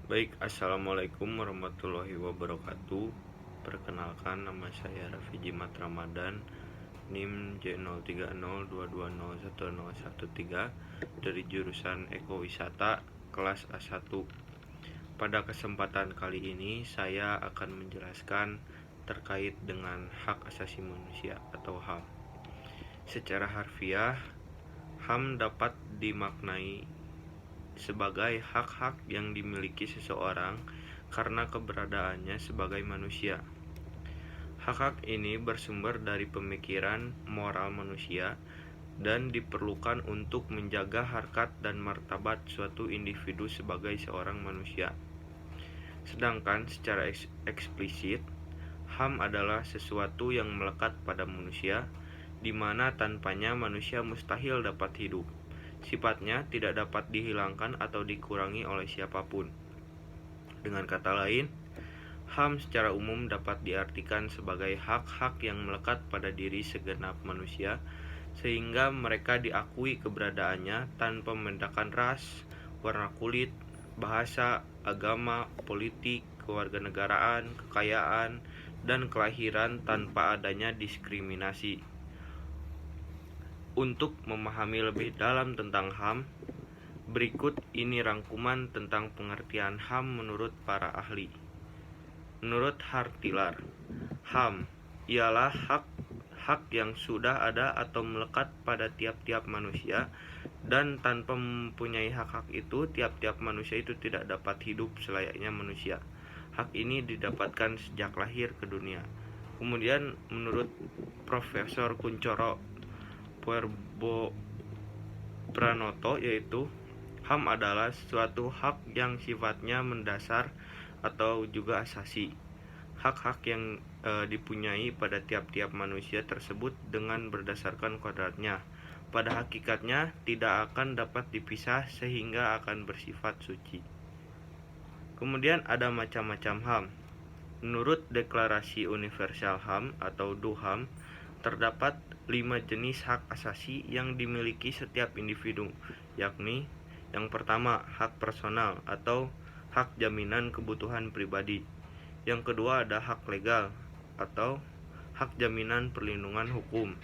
Baik, Assalamualaikum warahmatullahi wabarakatuh. Perkenalkan, nama saya Raffi Jimat Ramadan, NIM J0302201013 dari jurusan Ekowisata kelas A1. Pada kesempatan kali ini saya akan menjelaskan terkait dengan hak asasi manusia atau HAM. Secara harfiah, HAM dapat dimaknai sebagai hak-hak yang dimiliki seseorang karena keberadaannya sebagai manusia. Hak-hak ini bersumber dari pemikiran moral manusia dan diperlukan untuk menjaga harkat dan martabat suatu individu sebagai seorang manusia. Sedangkan secara eksplisit, HAM adalah sesuatu yang melekat pada manusia, di mana tanpanya manusia mustahil dapat hidup. Sifatnya tidak dapat dihilangkan atau dikurangi oleh siapapun. Dengan kata lain, HAM secara umum dapat diartikan sebagai hak-hak yang melekat pada diri segenap manusia, sehingga mereka diakui keberadaannya tanpa membedakan ras, warna kulit, bahasa, agama, politik, kewarganegaraan, kekayaan, dan kelahiran tanpa adanya diskriminasi. Untuk memahami lebih dalam tentang HAM, berikut ini rangkuman tentang pengertian HAM menurut para ahli. Menurut Hartilar, HAM ialah hak yang sudah ada atau melekat pada tiap-tiap manusia, dan tanpa mempunyai hak-hak itu, tiap-tiap manusia itu tidak dapat hidup selayaknya manusia. Hak ini didapatkan sejak lahir ke dunia. Kemudian menurut Profesor Kuncoro Puerbopranoto, yaitu HAM adalah suatu hak yang sifatnya mendasar atau juga asasi. Hak-hak yang dipunyai pada tiap-tiap manusia tersebut dengan berdasarkan kodratnya, pada hakikatnya tidak akan dapat dipisah sehingga akan bersifat suci. Kemudian ada macam-macam HAM. Menurut Deklarasi Universal HAM atau DUHAM, terdapat 5 jenis hak asasi yang dimiliki setiap individu, yakni yang pertama, hak personal atau hak jaminan kebutuhan pribadi. Yang kedua ada hak legal atau hak jaminan perlindungan hukum.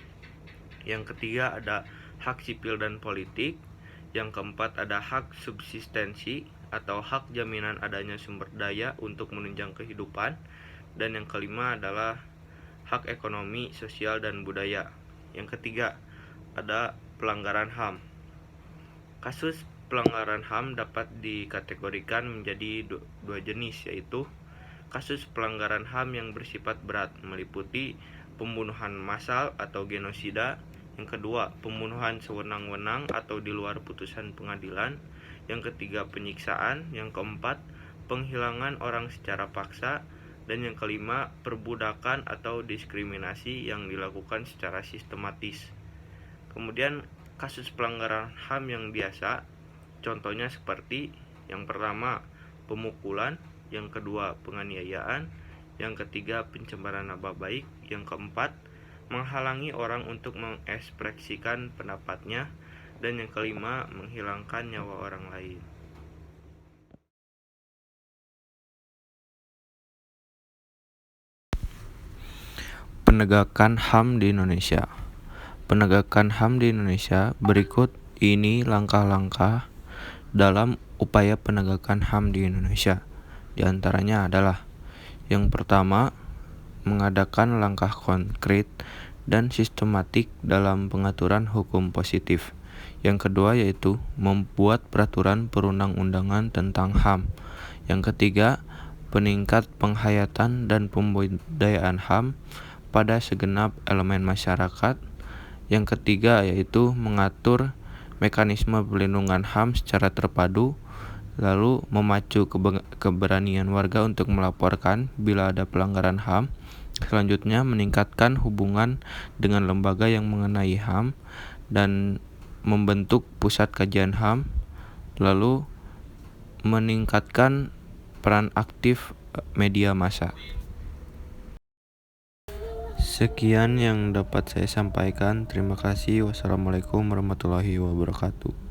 Yang ketiga ada hak sipil dan politik. Yang keempat ada hak subsistensi atau hak jaminan adanya sumber daya untuk menunjang kehidupan. Dan yang kelima adalah hak ekonomi, sosial, dan budaya. Yang ketiga ada pelanggaran HAM. Kasus pelanggaran HAM dapat dikategorikan menjadi dua jenis, yaitu kasus pelanggaran HAM yang bersifat berat meliputi pembunuhan massal atau genosida. Yang kedua, pembunuhan sewenang-wenang atau di luar putusan pengadilan. Yang ketiga, penyiksaan. Yang keempat, penghilangan orang secara paksa. Dan yang kelima, perbudakan atau diskriminasi yang dilakukan secara sistematis. Kemudian kasus pelanggaran HAM yang biasa, contohnya seperti yang pertama, pemukulan. Yang kedua, penganiayaan. Yang ketiga, pencemaran nama baik. Yang keempat, menghalangi orang untuk mengekspresikan pendapatnya. Dan yang kelima, menghilangkan nyawa orang lain. Penegakan HAM di Indonesia. Penegakan HAM di Indonesia berikut ini langkah-langkah dalam upaya penegakan HAM di Indonesia. Di antaranya adalah yang pertama, mengadakan langkah konkret dan sistematik dalam pengaturan hukum positif. Yang kedua yaitu membuat peraturan perundang-undangan tentang HAM. Yang ketiga, peningkat penghayatan dan pembudayaan HAM pada segenap elemen masyarakat. Yang ketiga yaitu mengatur mekanisme perlindungan HAM secara terpadu, lalu memacu keberanian warga untuk melaporkan bila ada pelanggaran HAM. Selanjutnya, meningkatkan hubungan dengan lembaga yang mengenai HAM dan membentuk pusat kajian HAM, lalu meningkatkan peran aktif media massa. Sekian yang dapat saya sampaikan. Terima kasih. Wassalamualaikum warahmatullahi wabarakatuh.